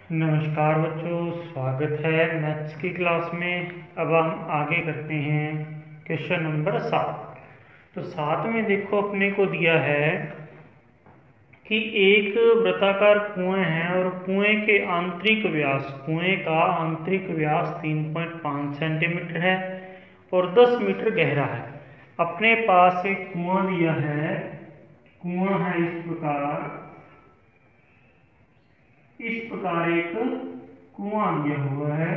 नमस्कार बच्चों, स्वागत है मैथ्स की क्लास में। अब हम आगे करते हैं क्वेश्चन नंबर 7। तो 7 में देखो अपने को दिया है कि एक वृत्ताकार कुएं है और कुएं का आंतरिक व्यास 3.5 सेंटीमीटर है और 10 मीटर गहरा है। अपने पास एक कुआं दिया है, कुआं है इस प्रकार एक कुआं दिया हुआ है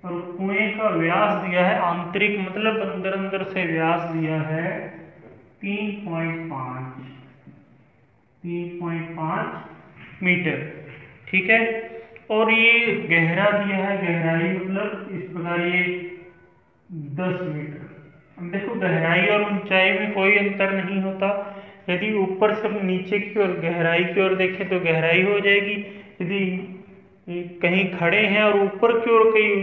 और कुएं का व्यास दिया है, आंतरिक मतलब अंदर अंदर से व्यास दिया है 3.5 मीटर। ठीक है, और ये गहरा दिया है, गहराई मतलब इस प्रकार ये 10 मीटर। अब देखो गहराई और ऊंचाई में कोई अंतर नहीं होता। यदि ऊपर से नीचे की ओर गहराई की ओर देखें तो गहराई हो जाएगी। यदि कहीं खड़े हैं और ऊपर की ओर कहीं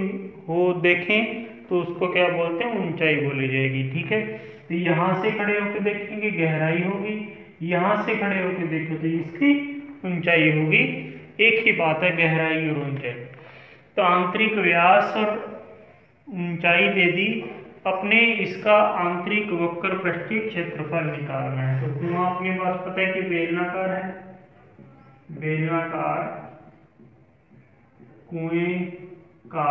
हो देखें तो उसको क्या बोलते हैं, ऊंचाई बोली जाएगी। ठीक है, तो यहाँ से खड़े होकर देखेंगे गहराई होगी, यहाँ से खड़े होकर देखें तो इसकी ऊंचाई होगी। एक ही बात है गहराई और ऊंचाई। तो आंतरिक व्यास और ऊंचाई दे दी, अपने इसका आंतरिक वक्र पृष्ठीय क्षेत्रफल निकालना है। तो कुआं अपने पास पता है कि बेलनाकार है, बेलनाकार कुएं का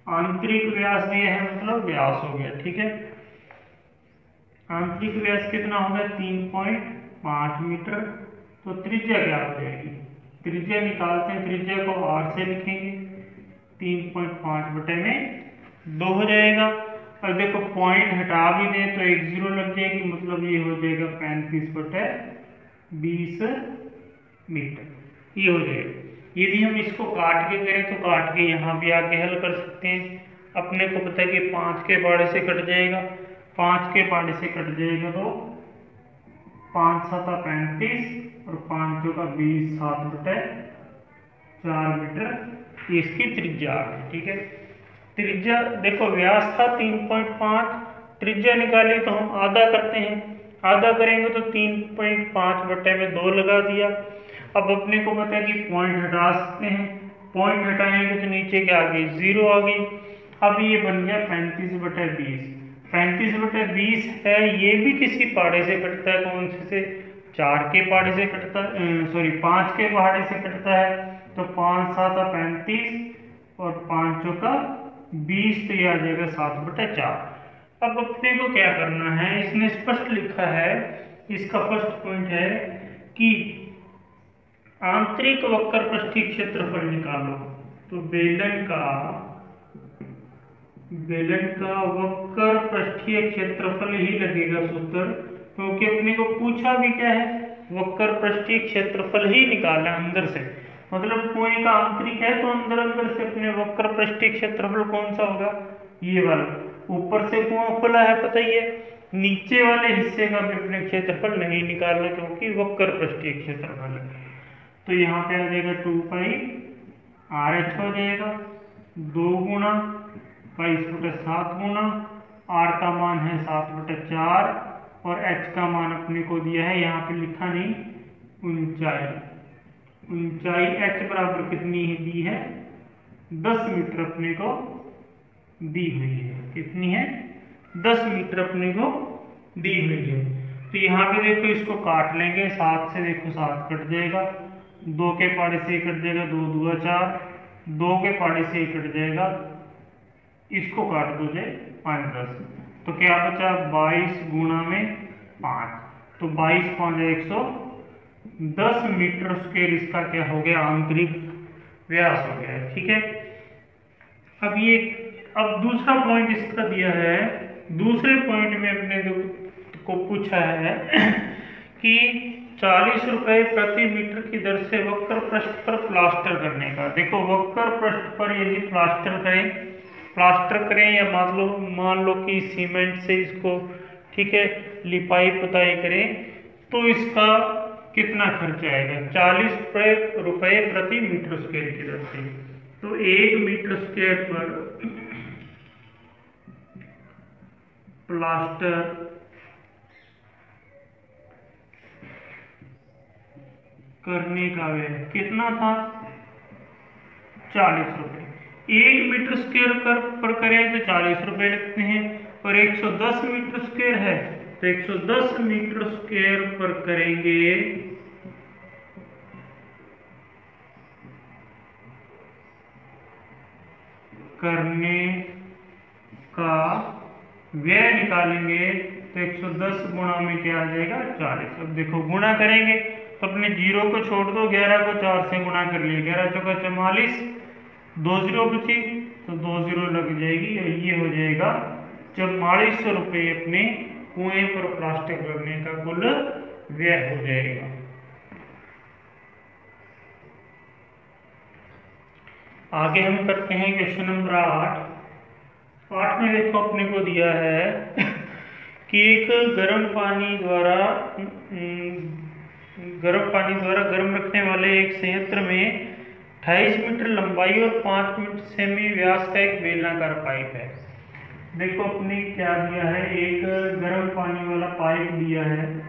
आंतरिक व्यास दिया है, मतलब व्यास हो गया। ठीक है, आंतरिक व्यास कितना होगा 3.5 मीटर। तो त्रिज्या क्या हो जाएगी, त्रिज्या निकालते हैं, त्रिज्या को r से लिखेंगे, 3.5 बटे में 2 हो जाएगा। और देखो पॉइंट हटा भी दें तो एक जीरो लग जाएगी, मतलब ये हो जाएगा 35 बटे 20 मीटर, ये हो जाएगा। यदि हम इसको काट के करें तो काट के यहाँ भी आके हल कर सकते हैं। अपने को पता है कि 5 के पाड़े से कट जाएगा, 5 के पाड़े से कट जाएगा तो 5 7 35 और 5 चौका 20, 7 बटे 4 मीटर इसकी त्रिज्या आ गई। ठीक है, त्रिज्या देखो व्यास था 3.5, त्रिज्या निकाली तो हम आधा करते हैं, आधा करेंगे तो 3.5 बटे में 2 लगा दिया। अब अपने को पता है कि पॉइंट हटा सकते हैं, पॉइंट हटाएंगे तो नीचे क्या आ गई, 0 आ गई। अब ये बन गया 35 बटे 20, 35 बटे 20 है, ये भी किसी पाड़े से कटता है, कौन से 4 के पाड़े से कटता है, सॉरी 5 के पाड़े से कटता है। तो 5 7 35 और 5 चौका 20, तो ये आ जाएगा 7 बटे 4। अब अपने को क्या करना है, इसने स्पष्ट लिखा है, इसका फर्स्ट पॉइंट है कि आंतरिक वक्र पृष्ठीय क्षेत्रफल निकालो। तो बेलन का वक्र पृष्ठीय क्षेत्रफल ही लगेगा सूत्र, क्योंकि अपने को पूछा भी क्या है, वक्र पृष्ठीय क्षेत्रफल ही निकालना अंदर से। मतलब कुएं का आंतरिक है तो अंदर अंदर से अपने वक्र पृष्ठीय क्षेत्रफल कौन सा होगा, ये वाला। ऊपर से कुआं खुला है पता ही है, नीचे वाले हिस्से का भी अपने क्षेत्रफल नहीं निकालना, क्योंकि वक्र पृष्ठीय क्षेत्रफल है। तो यहाँ पे आ जाएगा 2 पाई RH हो जाएगा, 2 गुणा 22 बटे 7 गुणा R का मान है 7 बटे 4 और H का मान अपने को दिया है, यहाँ पे लिखा नहीं, ऊंचाई। ऊंचाई H बराबर कितनी है दी है, 10 मीटर अपने को दी हुई है। कितनी है, 10 मीटर अपने को दी हुई है। तो यहाँ पे देखो इसको काट लेंगे, 7 से देखो 7 कट जाएगा, 2 के पाड़े से कट जाएगा, 2 दूआ 4, 2 के पाड़े से कट जाएगा, इसको काट दो जाए 5 10, तो क्या बचा 22 गुणा में 5, तो 22 5 110 मीटर स्क्वायर इसका क्या हो गया, आंतरिक व्यास हो गया। ठीक है, अब दूसरा पॉइंट इसका दिया है, दूसरे पॉइंट में अपने को पूछा है कि 40 रुपए प्रति मीटर की दर से वक्र पृष्ठ पर प्लास्टर करने का। देखो वक्र पृष्ठ पर यदि प्लास्टर करें या मान लो कि सीमेंट से इसको, ठीक है, लिपाई पुताई करें तो इसका कितना खर्च आएगा, 40 रुपए प्रति मीटर स्क्वायर की दर से। तो 1 मीटर स्क्वायर पर प्लास्टर करने का व्यय कितना था, 40 रुपये। 1 मीटर स्क्वायर पर करें तो 40 रुपये लगते हैं, और 110 मीटर स्क्वायर है तो 110 मीटर स्क्वायर पर करेंगे करने का व्यय निकालेंगे तो 110 गुणा में क्या आ जाएगा 40। अब देखो गुणा करेंगे तो अपने 0 को छोड़ दो, 11 को 4 से गुणा कर लिए, 11 चौका 44, 2 0 बची तो 2 0 लग जाएगी, और ये हो जाएगा 4400 रुपये अपने कुएं पर प्लास्टिक लगने का कुल व्यय हो जाएगा। आगे हम करते हैं क्वेश्चन नंबर 8। 8 में देखो अपने को दिया है कि एक गर्म पानी द्वारा गर्म रखने वाले एक संयंत्र में 28 मीटर लंबाई और 5 मीटर सेमी व्यास का एक बेलनाकार पाइप है। देखो अपने क्या दिया है, एक गर्म पानी वाला पाइप दिया है,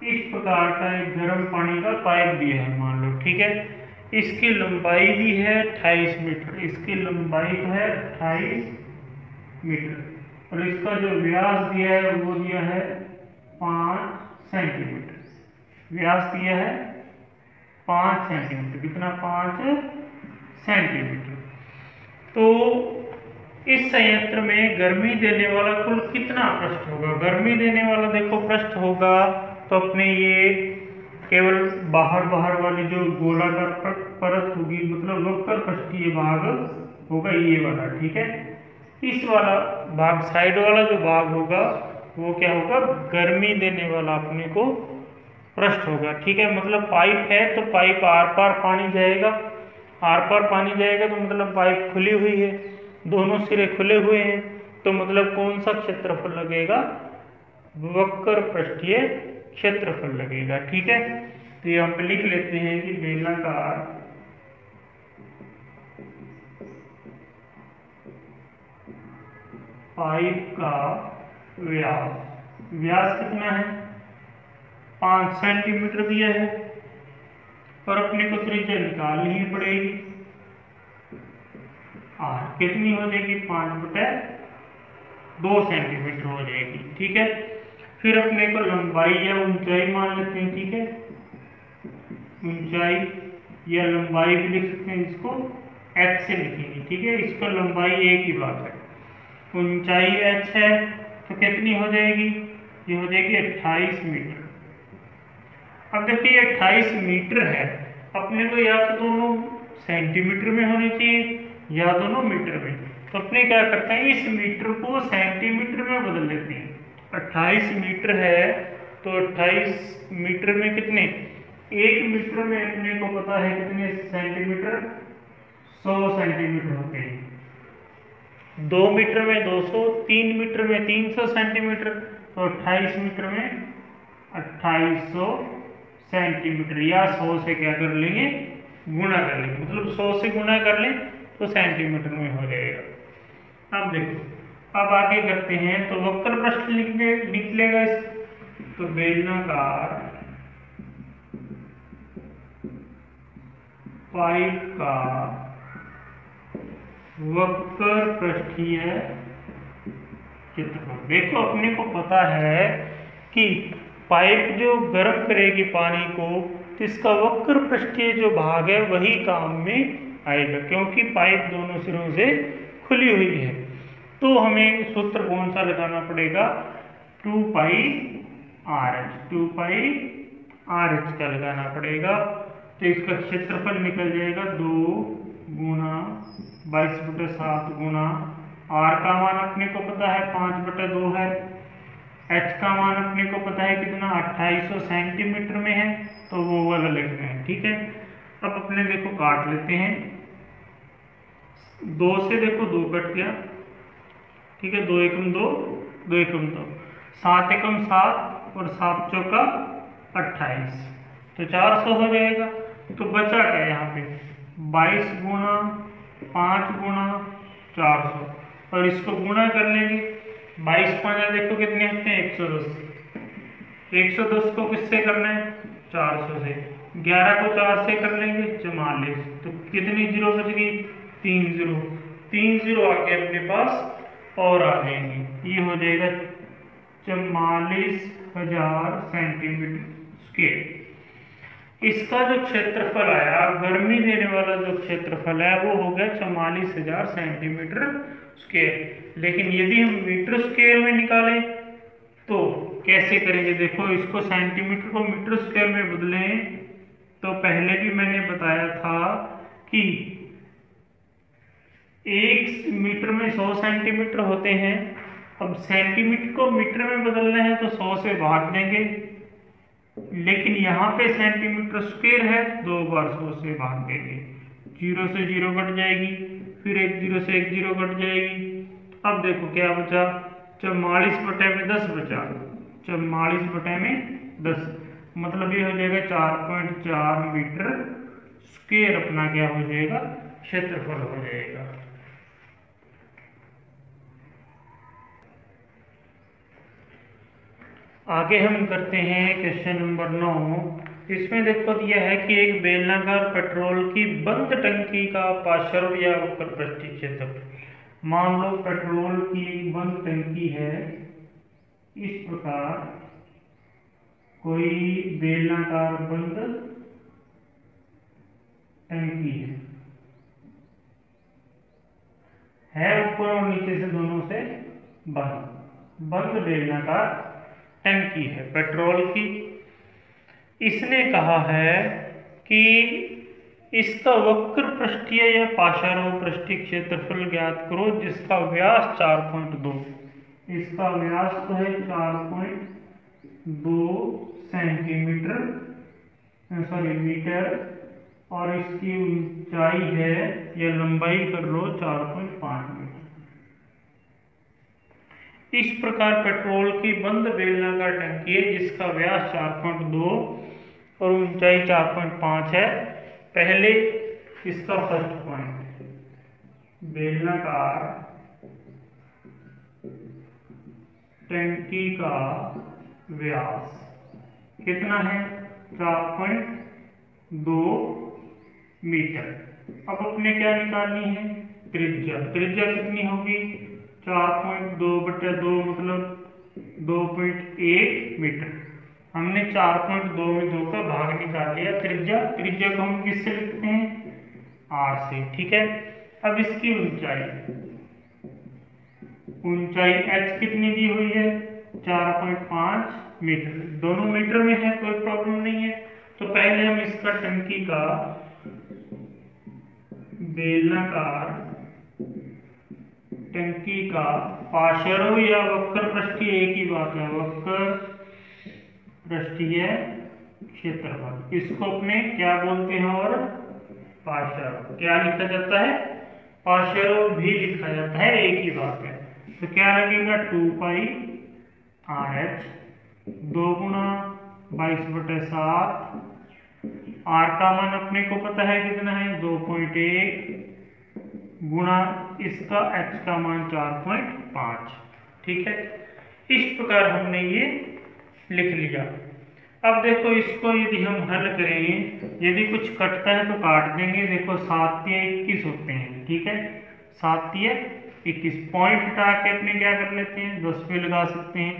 इस प्रकार का एक गर्म पानी का पाइप दिया है मान लो, ठीक है। इसकी लंबाई दी है 28 मीटर, इसकी लंबाई है 28 मीटर, और इसका जो व्यास दिया है वो दिया है 5 सेंटीमीटर। व्यास दिया है 5 सेंटीमीटर, कितना 5 सेंटीमीटर। तो इस संयंत्र में गर्मी देने वाला कुल कितना पृष्ठ होगा? गर्मी देने वाला देखो पृष्ठ होगा तो अपने ये केवल बाहर वाली जो गोलाकार परत होगी, मतलब वक्र पृष्ठीय भाग होगा ये वाला, ठीक है। इस वाला भाग साइड वाला जो भाग होगा वो क्या होगा, गर्मी देने वाला अपने को पृष्ठ होगा, ठीक है। मतलब पाइप है तो पाइप आर पार पानी जाएगा, आर पार पानी जाएगा तो मतलब पाइप खुली हुई है, दोनों सिरे खुले हुए हैं, तो मतलब कौन सा क्षेत्रफल लगेगा, वक्र पृष्ठीय क्षेत्रफल लगेगा, ठीक है। तो यहाँ पे लिख लेते हैं कि बेलनाकार पाइप का व्यास कितना है, 5 सेंटीमीटर दिया है, और अपने को त्रिज्या निकालनी ही पड़ेगी। आर कितनी हो जाएगी, 5/2 सेंटीमीटर हो जाएगी, ठीक है। फिर अपने को लंबाई या ऊंचाई मान लेते हैं, ठीक है। ऊंचाई या लंबाई भी लिख सकते हैं, इसको h से लिखेंगे, ठीक है। इसका लंबाई एक ही बात है, ऊंचाई h है तो कितनी हो जाएगी, ये हो जाएगी 28 मीटर। अब देखिए 28 मीटर है, अपने को या तो दोनों सेंटीमीटर में होनी चाहिए या दोनों मीटर में, तो अपने क्या करते हैं, इस मीटर को सेंटीमीटर में बदल लेते हैं। 28 मीटर है तो 28 मीटर में कितने, 1 मीटर में अपने को पता है कितने सेंटीमीटर, 100 सेंटीमीटर होते हैं। 2 मीटर में 200, 3 मीटर में 300 सेंटीमीटर, तो 28 मीटर में 2800 सेंटीमीटर, या 100 से क्या कर लेंगे, गुणा कर लेंगे, मतलब 100 से गुणा कर लें तो सेंटीमीटर में हो जाएगा। अब देखो, अब आगे करते हैं, तो वक्र पृष्ठ निकलेगा इस, तो बेलनाकार पाइप का वक्र पृष्ठीय क्षेत्रफल। देखो अपने को पता है कि पाइप जो गर्म करेगी पानी को, तो इसका वक्र पृष्ठीय जो भाग है वही काम में आएगा, क्योंकि पाइप दोनों सिरों से खुली हुई है। तो हमें सूत्र कौन सा लगाना पड़ेगा, 2πRh, 2πRh का लगाना पड़ेगा। तो इसका क्षेत्रफल निकल जाएगा 2 गुना 22/7 गुना, R का मान अपने को पता है 5/2 है, H का मान अपने को पता है कितना 2800 सेंटीमीटर में है, तो वो वाला लिख रहे हैं, ठीक है। अब अपने देखो काट लेते हैं, 2 से देखो 2 कट गया, ठीक है, 2 एकम 2, 2 एकम 2, 7 एकम 7 और 7 चौका 28, तो 400 हो जाएगा। तो बचा क्या यहाँ पे, 22 गुना 5 गुना 400, और इसको गुणा कर लेंगे, 22 5 देखो कितने होते हैं, 110। 110 को किससे करना है, 400 से, 11 को 4 से कर लेंगे 44, तो कितनी जीरो बच गई? 3 जीरो, 3 जीरो आके अपने पास और आ जाएंगे, ये हो जाएगा 44,000 सेंटीमीटर स्क्वायर। इसका जो क्षेत्रफल आया, गर्मी देने वाला जो क्षेत्रफल है वो हो गया 44,000 सेंटीमीटर स्क्वायर। लेकिन यदि हम मीटर स्क्वायर में निकालें तो कैसे करेंगे? देखो, इसको सेंटीमीटर को मीटर स्क्वायर में बदलें तो पहले भी मैंने बताया था कि 1 मीटर में 100 सेंटीमीटर होते हैं। अब सेंटीमीटर को मीटर में बदलना है तो 100 से भाग देंगे, लेकिन यहाँ पे सेंटीमीटर स्क्वायर है, 2 बार 100 से भाग देंगे, 0 से 0 कट जाएगी, फिर 1 0 से 1 0 कट जाएगी। अब देखो क्या बचा, 44/10 बचा, 44/10, मतलब ये हो जाएगा 4.4 मीटर स्क्वायर अपना क्या हो जाएगा, क्षेत्रफल हो जाएगा। आगे हम करते हैं क्वेश्चन नंबर 9। इसमें देखो दिया है कि एक बेलनाकार पेट्रोल की बंद टंकी का पार्श्व या वक्र पृष्ठीय क्षेत्रफल। मान लो पेट्रोल की एक बंद टंकी है, इस प्रकार कोई बेलनाकार बंद टंकी है ऊपर और नीचे से दोनों से बंद बेलनाकार टंकी है पेट्रोल की। इसने कहा है कि इसका वक्र पृष्ठीय या पार्श्व पृष्ठीय क्षेत्रफल ज्ञात करो जिसका व्यास 4.2, इसका व्यास तो है 4.2 सेंटीमीटर मीटर, और इसकी ऊंचाई है या लंबाई कर लो 4.5 मीटर। इस प्रकार पेट्रोल की बंद बेलनाकार टंकी है जिसका व्यास 4.2 और ऊंचाई 4.5 है। पहले इसका फर्स्ट पॉइंट, बेलनाकार टंकी का व्यास कितना है, 4.2 मीटर। अब अपने क्या निकालनी है, त्रिज्या। त्रिज्या कितनी होगी, 4.2/2 मतलब 2.1 मीटर। हमने 4.2 में 2 का भाग निकाल लिया। त्रिज्या को हम किससे लिखते हैं, r से, ठीक है। अब इसकी ऊंचाई h कितनी दी हुई है, 4.5 मीटर, दोनों मीटर में है, कोई प्रॉब्लम नहीं है। तो पहले हम इसका टंकी का बेलनाकार टंकी का पार्श्व या वक्र पृष्ठीय, एक ही बात है, वक्र पृष्ठीय क्षेत्रफल, इसको अपने क्या बोलते हैं, और पार्श्व क्या लिखा जाता है, पार्श्व भी लिखा जाता है, एक ही बात है। तो क्या लगेगा, 2π RH, 2 गुना 22/7, r का मान अपने को पता है कितना है, 2.1 गुना इसका h का मान 4.5, ठीक है। इस प्रकार हमने ये लिख लिया। अब देखो इसको यदि हम हल करें, यदि कुछ कटता है तो काट देंगे। देखो 7 या 21 होते हैं, ठीक है, 7 या 21। पॉइंट हटा के अपने क्या कर लेते हैं, 10 पे लगा सकते हैं।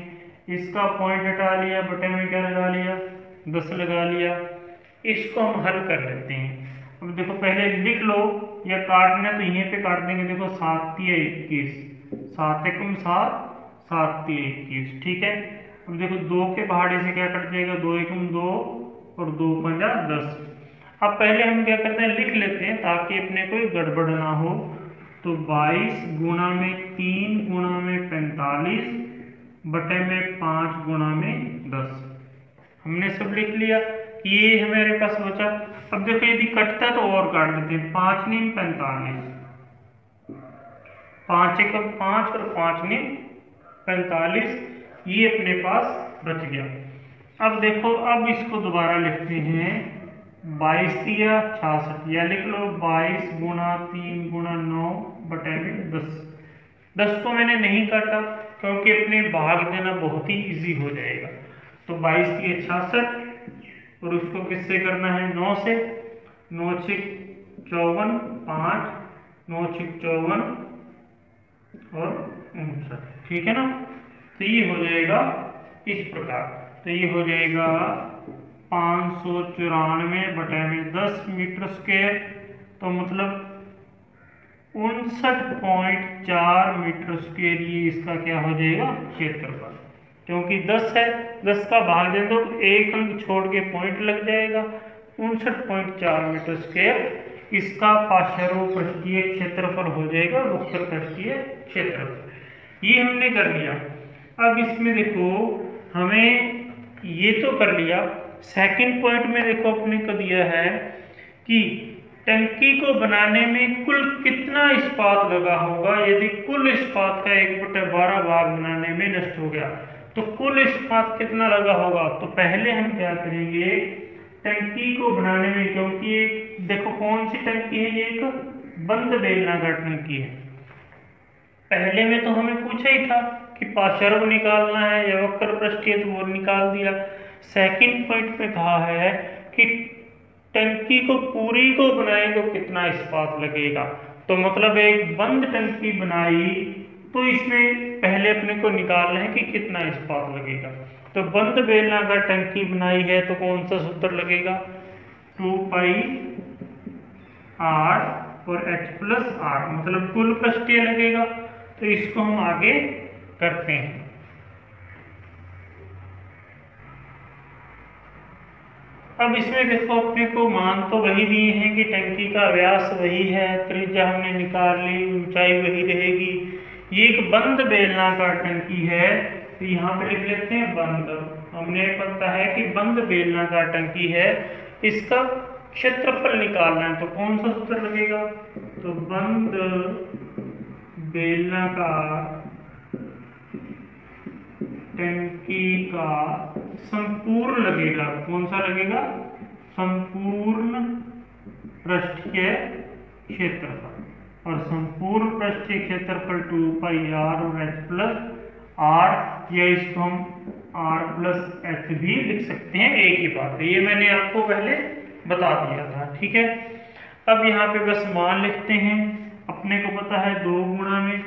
इसका पॉइंट हटा लिया, बटे में क्या लगा लिया, 10 लगा लिया। इसको हम हल कर लेते हैं। अब देखो पहले लिख लो, या काटना तो यहीं पे काट देंगे। देखो 7 या 21, 7 एकम 7, 7 या 21, ठीक है। अब देखो 2 के भाड़े से क्या कट जाएगा, 2 एकम 2 और 2 पंजा 10। अब पहले हम क्या करते हैं, लिख लेते हैं ताकि अपने कोई गड़बड़ ना हो। तो 22 गुना में 3 गुना में 45 बटे में 5 गुना में 10, हमने सब लिख लिया। ये हमारे पास बचा। अब देखो यदि कटता तो और काट देते हैं, 5 नीम 45, 5 एकम 5 और 5 नीम 45, ये अपने पास बच गया। अब देखो, अब इसको दोबारा लिखते हैं, 22 या 66, या लिख लो 22 गुना 3 गुना 9 बटे में 10। 10 को मैंने नहीं काटा क्योंकि अपने भाग देना बहुत ही इजी हो जाएगा। तो 22 या 66 और उसको किससे करना है, 9 से। 9 छिक 54, 5, 9 छिक 54 और 59, ठीक है ना। तो ये हो जाएगा इस प्रकार। तो ये हो जाएगा 594/10 मीटर स्क्वायर। तो मतलब 59.4 मीटर स्क्वायर ये इसका क्या हो जाएगा, क्षेत्रफल। क्योंकि 10 है, 10 का भाग दे दो तो एक अंक छोड़ के पॉइंट लग जाएगा। 59.4 मीटर स्क्वायर इसका पार्श्वपृष्ठीय क्षेत्रफल हो जाएगा, वक्र पृष्ठीय क्षेत्रफल। ये हमने कर लिया। अब इसमें देखो हमें ये तो कर लिया। सेकंड पॉइंट में देखो अपने को दिया है कि टंकी को बनाने में कुल कितना इस्पात लगा होगा यदि कुल इस्पात का 1/12 भाग बनाने में नष्ट हो गया। तो कुल इस्पात कितना लगा होगा, तो पहले हम क्या करेंगे, टंकी को बनाने में, क्योंकि देखो कौन सी टंकी है, ये एक बंद बेलनाकार टंकी है। पहले में तो हमें पूछा ही था कि पार्श्व निकालना है या वक्र पृष्ठीय, तो वो निकाल दिया। सेकंड पॉइंट पे कहा है कि टंकी को पूरी को बनाए तो कितना इस्पात लगेगा। तो मतलब एक बंद टंकी बनाई तो इसमें पहले अपने को निकालना है कि कितना इस्पात लगेगा। तो बंद बेलनाकार टंकी बनाई है तो कौन सा सूत्र लगेगा, 2πr और h+r, मतलब कुल पृष्ठीय लगेगा। तो इसको हम आगे करते हैं। अब इसमें देखो अपने को मान तो वही दिए हैं कि टंकी का व्यास वही है, त्रिज्या हमने निकाल ली, ऊंचाई वही रहेगी। ये एक बंद बेलनाकार टंकी है, तो यहाँ पे लिख लेते हैं बंद। हमने पता है कि बंद बेलनाकार टंकी है, इसका क्षेत्रफल निकालना है। तो कौन सा सूत्र लगेगा, तो बंद बेलनाकार टंकी का संपूर्ण लगेगा। कौन सा लगेगा, संपूर्ण पृष्ठीय क्षेत्रफल। और संपूर्ण पृष्ठीय क्षेत्रफल 2πr और h+r, या इसको हम r+h भी लिख सकते हैं, एक ही बात है। ये मैंने आपको पहले बता दिया था, ठीक है। अब यहाँ पे बस मान लिखते हैं। अपने को पता है 2 गुणा में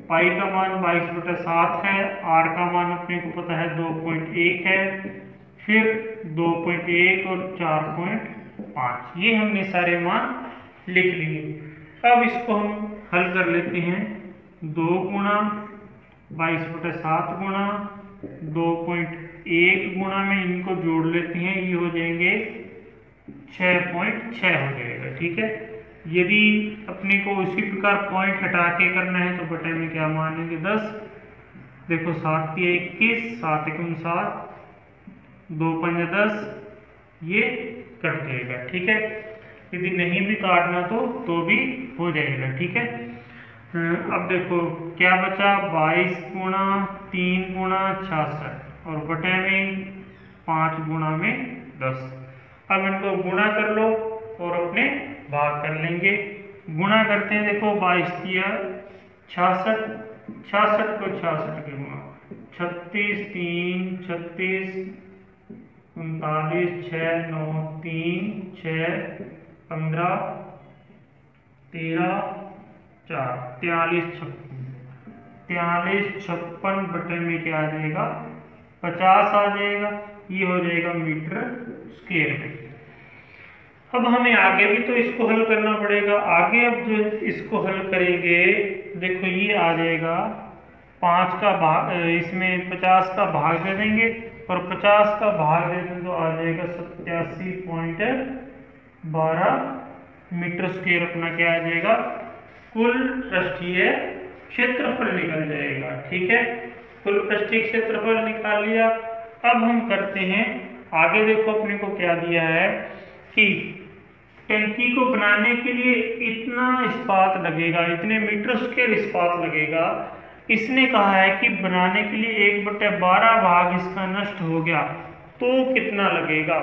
पाई का मान 22/7 है, आर का मान अपने को पता है 2.1 है, फिर 2.1 और 4.5, ये हमने सारे मान लिख लिए। अब इसको हम हल कर लेते हैं। 2 गुणा 22/7 गुणा 2.1 गुणा में इनको जोड़ लेते हैं, ये हो जाएंगे 6.6 हो जाएगा, ठीक है। यदि अपने को उसी प्रकार पॉइंट हटा के करना है तो बटे में क्या मानेंगे, 10। देखो 7 × 21, 7 × 59, 2 × 5 10, ये कट जाएगा, ठीक है। यदि नहीं भी काटना तो भी हो जाएगा, ठीक है। अब देखो क्या बचा, 22 गुणा 3 गुणा 66 और बटे में 5 गुणा में 10। अब इनको गुणा कर लो और अपने भाग कर लेंगे। गुणा करते हैं, देखो 22 दिया 66, 66 को 66 के गुणा, 36 3 36, 39 6 9 3 6 15 13 4 43 56 बटे में क्या आ जाएगा, 50 आ जाएगा। ये हो जाएगा मीटर स्क्वायर में। अब हमें आगे भी तो इसको हल करना पड़ेगा। आगे अब जो इसको हल करेंगे, देखो ये आ जाएगा 5 का भाग, इसमें 50 का भाग दे देंगे और 50 का भाग दे दें तो आ जाएगा 87.12 मीटर स्क्वायर। अपना क्या आ जाएगा, कुल पृष्ठीय क्षेत्रफल निकल जाएगा, ठीक है। कुल पृष्ठीय क्षेत्रफल निकाल लिया। अब हम करते हैं आगे। देखो अपने को क्या दिया है कि टंकी को बनाने के लिए इतना इस्पात लगेगा, इतने मीटर स्क्वायर इस्पात लगेगा। इसने कहा है कि बनाने के लिए 1/12 भाग इसका नष्ट हो गया तो कितना लगेगा।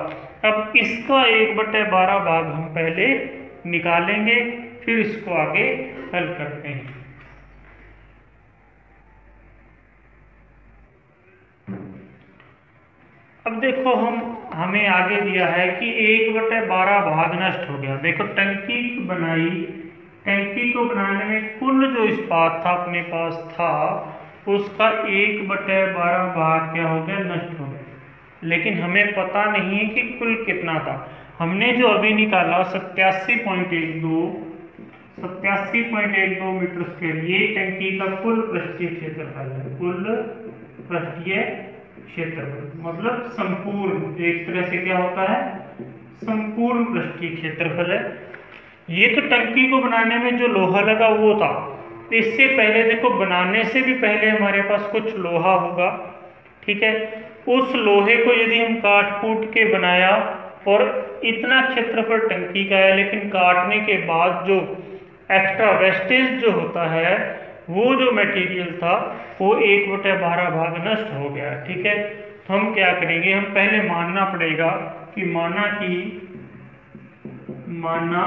अब इसका 1/12 भाग हम पहले निकालेंगे, फिर इसको आगे हल करते हैं। अब देखो हमें आगे दिया है कि 1/12 भाग नष्ट हो गया। देखो टंकी बनाई, टंकी को बनाने में कुल जो इस्पात था अपने पास था उसका 1/12 भाग क्या हो गया, नष्ट हो गया। लेकिन हमें पता नहीं है कि कुल कितना था। हमने जो अभी निकाला 87.12 मीटर स्क्वायर, ये टंकी का कुल पृष्ठीय क्षेत्रफल है। कुल पृष्ठीय क्षेत्रफल मतलब संपूर्ण, एक तरह से क्या होता है, संपूर्ण पृष्ठीय क्षेत्रफल है। ये तो टंकी को बनाने में जो लोहा लगा वो था। इससे पहले देखो, बनाने से भी पहले हमारे पास कुछ लोहा होगा, ठीक है। उस लोहे को यदि हम काट कूट के बनाया और इतना क्षेत्रफल टंकी का है, लेकिन काटने के बाद जो एक्स्ट्रा वेस्टेज जो होता है, वो जो मटेरियल था वो 1/12 भाग नष्ट हो गया, ठीक है। तो हम क्या करेंगे, हम पहले मानना पड़ेगा कि माना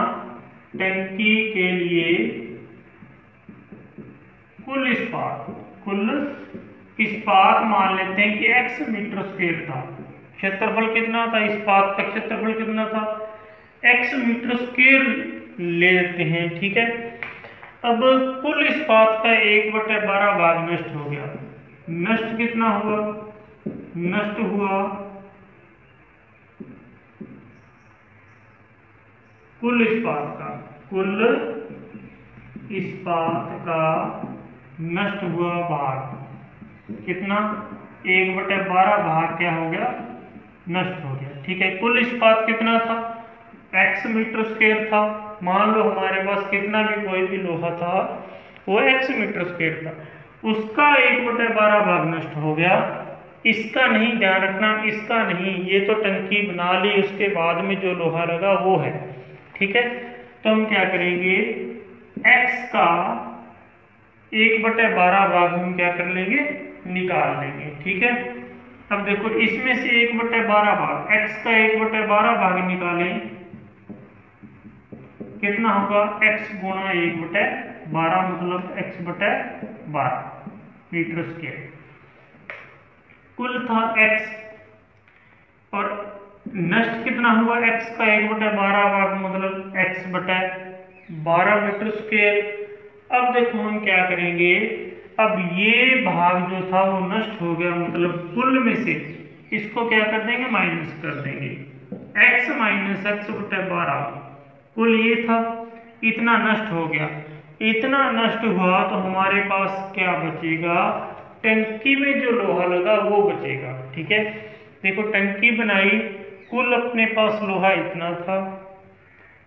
टंकी के लिए कुल इस्पात मान लेते हैं कि x मीटर स्क्वायर था। क्षेत्रफल कितना था, इस्पात का क्षेत्रफल कितना था, x मीटर स्क्वायर ले लेते हैं, ठीक है। अब कुल इस्पात का 1/12 भाग नष्ट हो गया। नष्ट कितना हुआ, नष्ट हुआ कुल इस्पात का नष्ट हुआ भाग कितना, 1/12 भाग क्या हो गया, नष्ट हो गया, ठीक है। कुल इस्पात कितना था, x मीटर स्क्वायर था। मान लो हमारे पास कितना भी कोई भी लोहा था वो x मीटर स्क्वायर था, उसका 1/12 भाग नष्ट हो गया। इसका नहीं, ध्यान रखना, इसका नहीं, ये तो टंकी बना ली, उसके बाद में जो लोहा लगा वो है, ठीक है। तो हम क्या करेंगे, x का 1/12 भाग हम क्या कर लेंगे, निकाल लेंगे, ठीक है। अब देखो इसमें से 1/12 भाग, x का 1/12 भाग निकालें, कितना होगा, x गुणा 1/12 मतलब x/12 मीटर स्क्वायर। कुल था x और नष्ट कितना हुआ, x का 1/12 भाग मतलब x/12 मीटर स्क्वायर। अब देखो हम क्या करेंगे, अब ये भाग जो था वो नष्ट हो गया, मतलब कुल में से इसको क्या कर देंगे, माइनस कर देंगे। x माइनस x/12 कुल ये था, इतना नष्ट हो गया। इतना नष्ट हुआ तो हमारे पास क्या बचेगा, टंकी में जो लोहा लगा वो बचेगा, ठीक है। देखो टंकी बनाई, कुल अपने पास लोहा इतना था,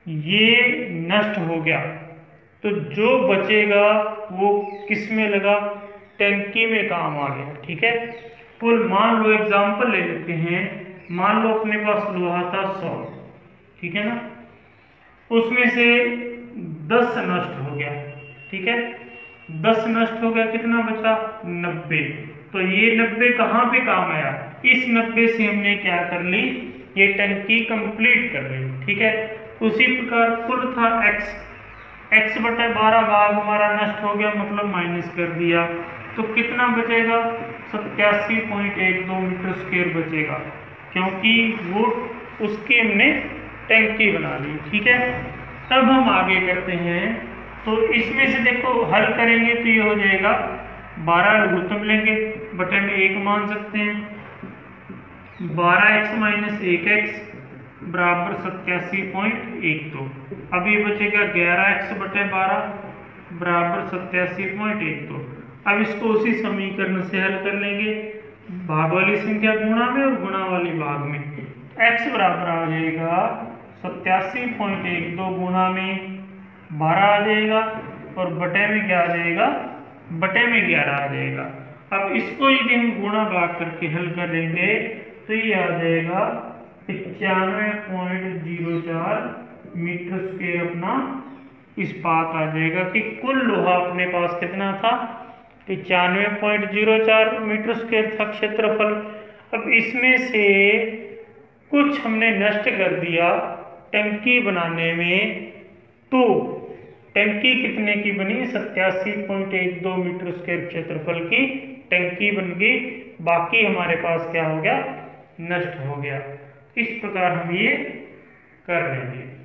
ये नष्ट हो गया, तो जो बचेगा वो किस में लगा, टंकी में काम आ गया, ठीक है। कुल मान लो, एग्जांपल ले लेते हैं, मान लो अपने पास लोहा था 100, ठीक है ना, उसमें से 10 नष्ट हो गया, ठीक है। 10 नष्ट हो गया, कितना बचा, 90। तो ये 90 कहाँ पे काम आया, इस 90 से हमने क्या कर ली, ये टंकी कंप्लीट कर ली, ठीक है। उसी प्रकार कुल था x/12 भाग हमारा नष्ट हो गया, मतलब माइनस कर दिया, तो कितना बचेगा, 87.12 मीटर स्क्वायर बचेगा, क्योंकि वो उसकी हमने टंकी बना ली, ठीक है। तब हम आगे करते हैं, तो इसमें से देखो हल करेंगे तो ये हो जाएगा 12 लघुत्तम लेंगे, बटे में 1 मान सकते हैं, 12x माइनस 1x बराबर 87.12। अभी बचेगा 11x/12 बराबर 87.12। अब इसको उसी समीकरण से हल कर लेंगे, भाग वाली संख्या गुणा में और गुणा वाली भाग में। x बराबर आ जाएगा 87.12 गुणा में 12 आ जाएगा और बटे में क्या आ जाएगा, बटे में 11 आ जाएगा। अब इसको यदि हम गुणा भाग करके हल करेंगे तो ये आ जाएगा 95.04 मीटर स्क्वायर अपना इस्पात आ जाएगा कि कुल लोहा अपने पास कितना था, 95.04 मीटर स्क्वायर था क्षेत्रफल। अब इसमें से कुछ हमने नष्ट कर दिया टंकी बनाने में, तो टंकी कितने की बनी, 87.12 मीटर स्क्वायर क्षेत्रफल की टंकी बन गई। बाकी हमारे पास क्या हो गया, नष्ट हो गया। इस प्रकार हम ये कर लेंगे।